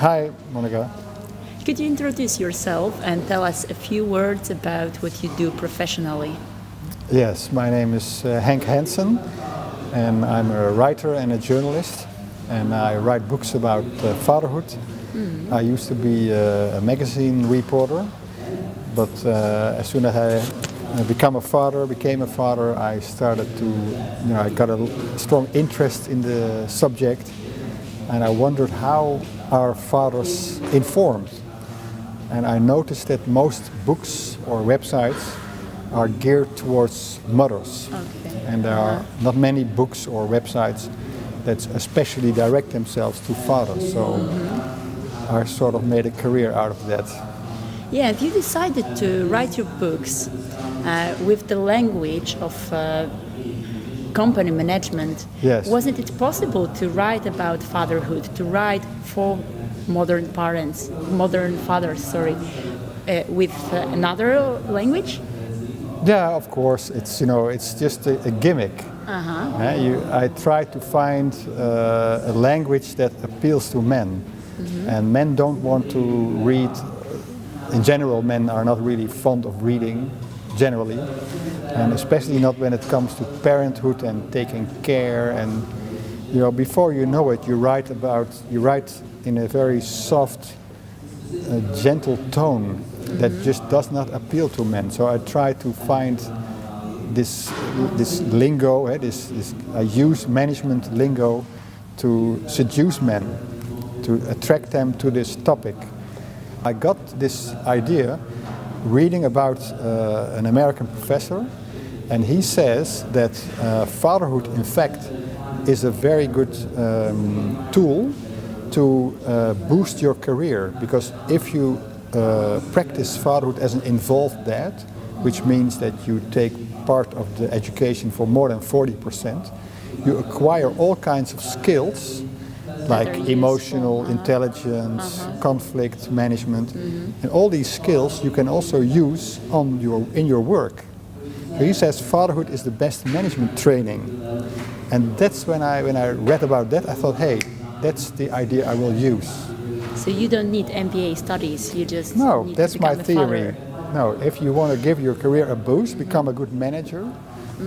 Hi, Monica. Could you introduce yourself and tell us a few words about what you do professionally? Yes, my name is Henk Hanssen, and I'm a writer and a journalist, and I write books about fatherhood. I used to be a magazine reporter, but as soon as I became a father, I started to, I got a strong interest in the subject, and I wondered how are fathers informed. And I noticed that most books or websites are geared towards mothers. Okay. And there are not many books or websites that especially direct themselves to fathers. So I sort of made a career out of that. Yeah, have you decided to write your books with the language of company management? Yes. Wasn't it possible to write about fatherhood, to write for modern fathers, with another language? Yeah, of course. It's just a gimmick. I try to find a language that appeals to men, and men don't want to read. In general, men are not really fond of reading, generally, and especially not when it comes to parenthood and taking care. And before you know it, you write in a very soft, gentle tone that just does not appeal to men. So I try to find this lingo. I use management lingo to seduce men, to attract them to this topic. I got this idea reading about an American professor, and he says that fatherhood, in fact, is a very good tool to boost your career, because if you practice fatherhood as an involved dad, which means that you take part of the education for more than 40%, you acquire all kinds of skills like emotional intelligence, conflict management, and all these skills you can also use in your work. So he says fatherhood is the best management training, and that's when I read about that, I thought, hey, that's the idea I will use. So you don't need MBA studies, you just No, need that's to become my a theory. father. No, if you want to give your career a boost, become a good manager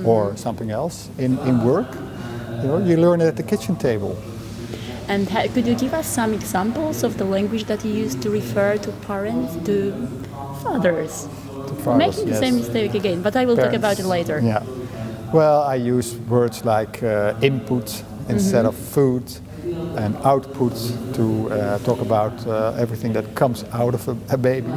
or something else in work, you learn it at the kitchen table. And could you give us some examples of the language that you use to refer to parents, to fathers? Making the same mistake again, but I will talk about it later. Yeah. Well, I use words like input instead of food, and output to talk about everything that comes out of a baby.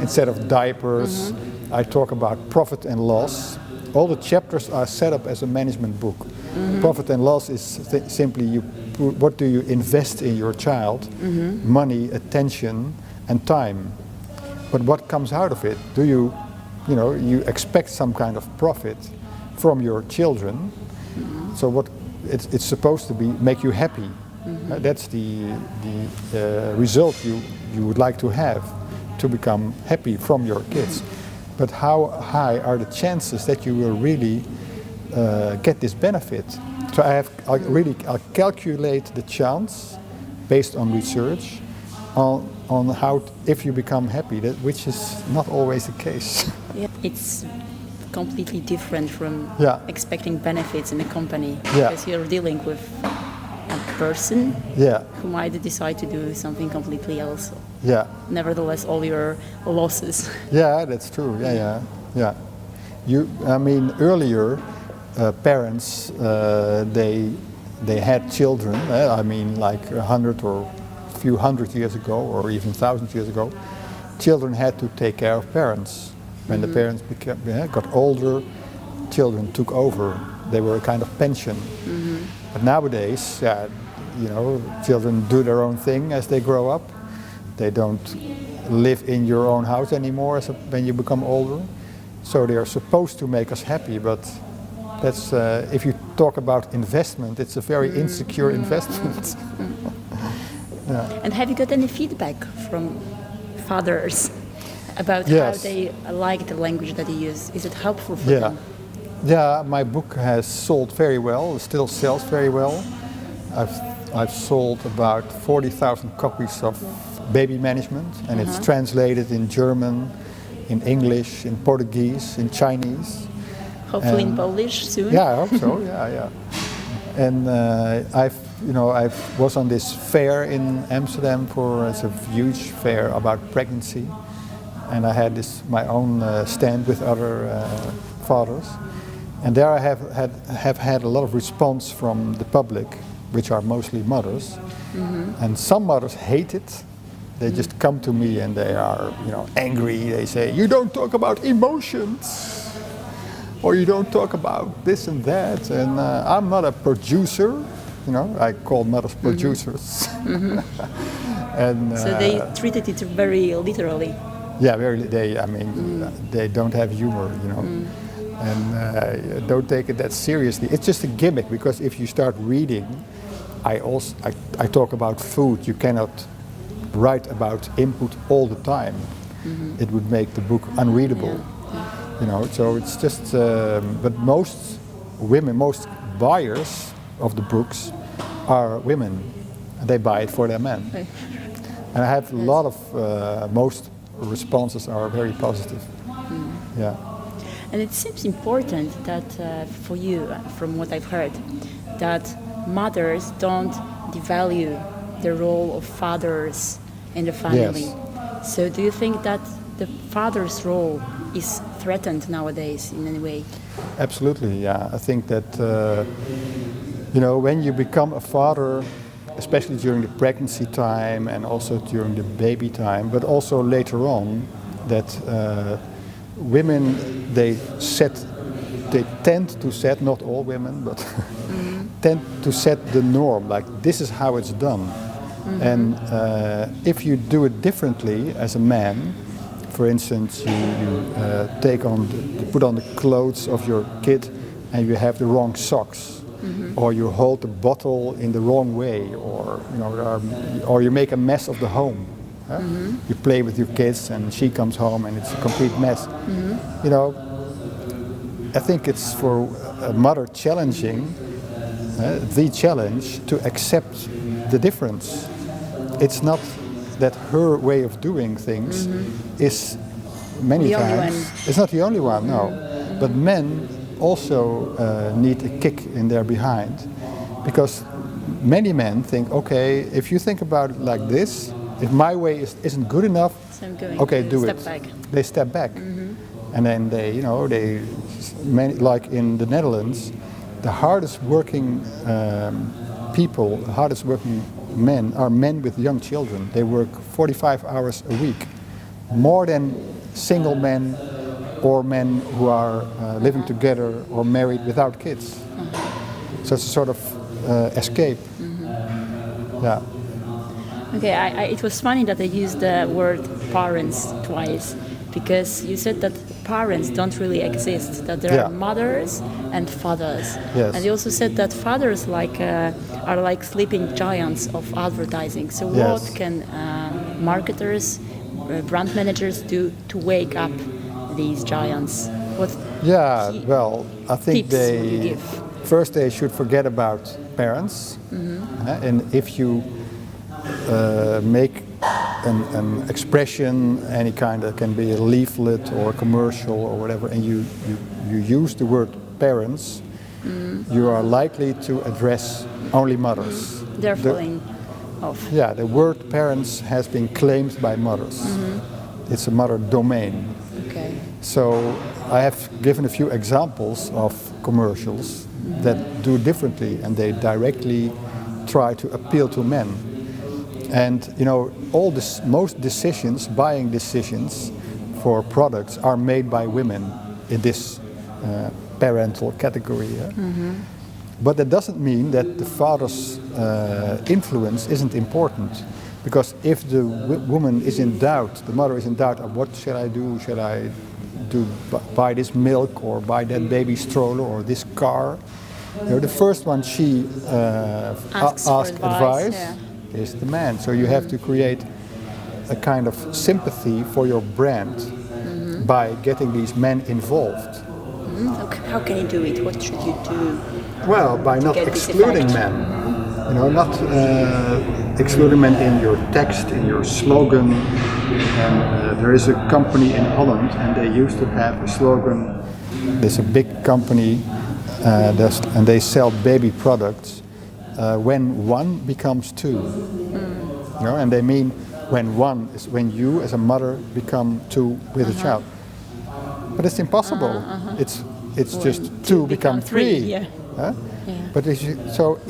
Instead of diapers, I talk about profit and loss. All the chapters are set up as a management book. Profit and loss is simply what do you invest in your child? Money, attention, and time. But what comes out of it? Do you expect some kind of profit from your children? So what it's supposed to be make you happy. That's the result you would like to have, to become happy from your kids. But how high are the chances that you will really get this benefit? So I calculate the chance based on research on how if you become happy, which is not always the case. Yeah, it's completely different from expecting benefits in a company, because you're dealing with a person who might decide to do something completely else. Yeah. Nevertheless, all your losses. Yeah, that's true. Yeah. Earlier parents they had children. Like 100 or a few hundred years ago, or even 1,000 years ago, children had to take care of parents. When the parents got older, children took over. They were a kind of pension. But nowadays, children do their own thing as they grow up. They don't live in your own house anymore when you become older. So they are supposed to make us happy, but that's if you talk about investment, it's a very insecure investment. And have you got any feedback from fathers about how they like the language that you use? Is it helpful for them? Yeah, my book has sold very well, it still sells very well. I've sold about 40,000 copies of Baby Management, and it's translated in German, in English, in Portuguese, in Chinese. Hopefully in Polish soon. Yeah, I hope so. Yeah. And I was on this fair in Amsterdam it's a huge fair about pregnancy, and I had my own stand with other fathers, and there I have had a lot of response from the public, which are mostly mothers, and some mothers hate it. They just come to me and they are, angry. They say, "You don't talk about emotions." Or you don't talk about this and that, and I'm not a producer, I call mothers producers. And so they treated it very literally. Yeah, they don't have humor, and don't take it that seriously. It's just a gimmick, because if you start reading, I talk about food. You cannot write about input all the time. It would make the book unreadable. Yeah. So it's just, but most buyers of the books are women, and they buy it for their men. Okay. And I have a lot of, most responses are very positive. Yeah. And it seems important that for you, from what I've heard, that mothers don't devalue the role of fathers in the family. Yes. So do you think that the father's role is threatened nowadays in any way? Absolutely, yeah. I think that, when you become a father, especially during the pregnancy time and also during the baby time, but also later on, that women, they tend to set, not all women, but tend to set the norm, like this is how it's done. And if you do it differently as a man, for instance, you put on the clothes of your kid and you have the wrong socks, or you hold the bottle in the wrong way, or you make a mess of the home. You play with your kids and she comes home and it's a complete mess. I think it's for a mother challenging the challenge to accept the difference. It's not that her way of doing things is many times. It's not the only one, no. But men also need a kick in their behind, because many men think, okay, if you think about it like this, if my way isn't good enough, so okay, do step it. Back. They step back, and then like in the Netherlands, the hardest working people, the hardest working men are men with young children. They work 45 hours a week, more than single men or men who are living together or married without kids. So it's a sort of escape. Yeah. Okay, it was funny that I used the word parents twice, because you said that parents don't really exist, that there are mothers and fathers. Yes. And you also said that fathers are like sleeping giants of advertising. So what can marketers, brand managers do to wake up these giants? I think tips would you give? First they should forget about parents, and if you make an expression, any kind, that can be a leaflet or a commercial or whatever, and you use the word parents, you are likely to address only mothers. They're falling off. Yeah, the word parents has been claimed by mothers. It's a mother domain. Okay. So I have given a few examples of commercials that do differently, and they directly try to appeal to men. And most decisions, buying decisions for products, are made by women in this parental category. But that doesn't mean that the father's influence isn't important, because if the woman is in doubt, the mother is in doubt of what shall I do? Shall I buy this milk or buy that baby stroller or this car? The first one she asks advice. Is the man. So you have to create a kind of sympathy for your brand by getting these men involved. Okay. How can you do it? What should you do? Well, by not excluding men. You know, not excluding men in your text, in your slogan. And there is a company in Holland, and they used to have a slogan. There's a big company, and they sell baby products. When one becomes two, you know, and they mean when you as a mother become two with a child. But it's impossible. It's just two become three. Yeah. Huh? Yeah. But if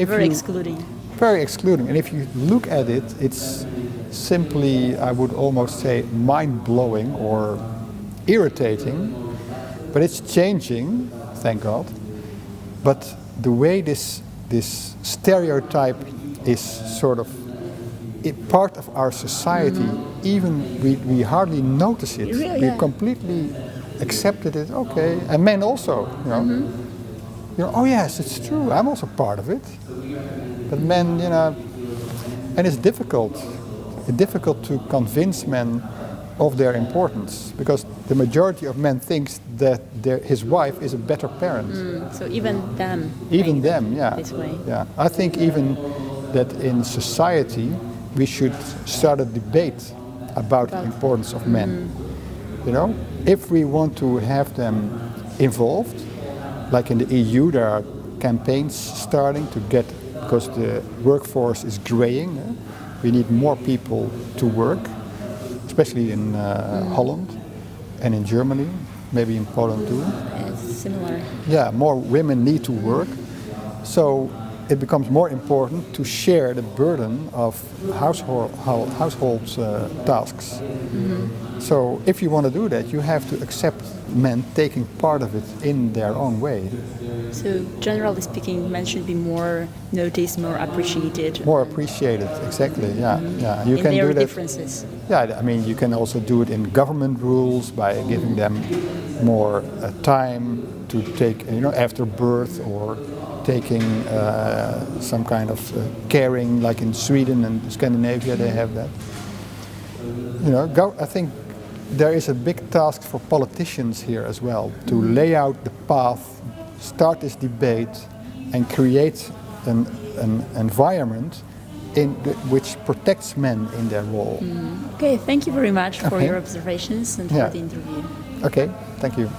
very excluding. Very excluding. And if you look at it, it's simply, I would almost say, mind-blowing or irritating. But it's changing, thank God. But the way this stereotype is sort of part of our society, even we hardly notice it. Really, we completely accepted it. Okay, and men also, you know. You know, oh yes, it's true. I'm also part of it. But men, you know, and it's difficult to convince men of their importance, because the majority of men thinks that his wife is a better parent. So even them. Yeah. This way. Yeah. I think even that in society we should start a debate about the importance of men. You know, if we want to have them involved, like in the EU, there are campaigns starting to get, because the workforce is graying. We need more people to work, especially in Holland and in Germany, maybe in Poland too. It's similar. Yeah, more women need to work. So it becomes more important to share the burden of household tasks. So if you want to do that, you have to accept men taking part of it in their own way. So generally speaking, men should be more noticed, more appreciated. More appreciated, exactly. Yeah, yeah. You in can their do that. differences. Yeah, I mean, you can also do it in government rules by giving them more time to take, you know, after birth, or taking some kind of caring, like in Sweden and Scandinavia, they have that. You know, I think there is a big task for politicians here as well, to lay out the path, start this debate, and create an environment which protects men in their role. Okay, thank you very much for your observations and for the interview. Okay, thank you.